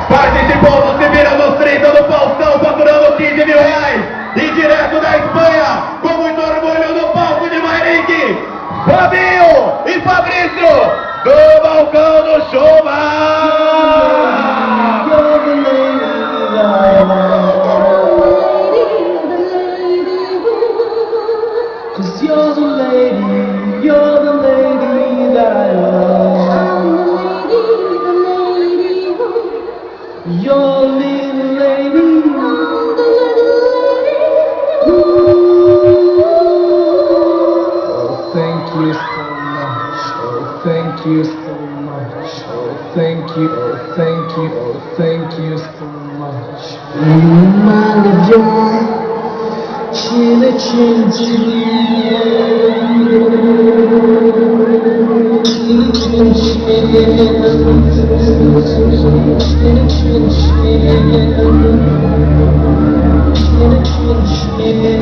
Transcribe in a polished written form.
Participou do Se Vira nos 30 do Faustão, faturando 15 mil reais. E direto da Espanha, com muito orgulho no palco de Mairique, Fabinho e Fabrício, do Balcão do Chuva! Cause you're the lady, you're the lady that I love. You're a little lady. Oh, thank you so much. Oh, thank you so much. Oh, thank you. Oh, thank you. Oh, thank you so much. Chin chin chin, chin chin chin, chin chin chin.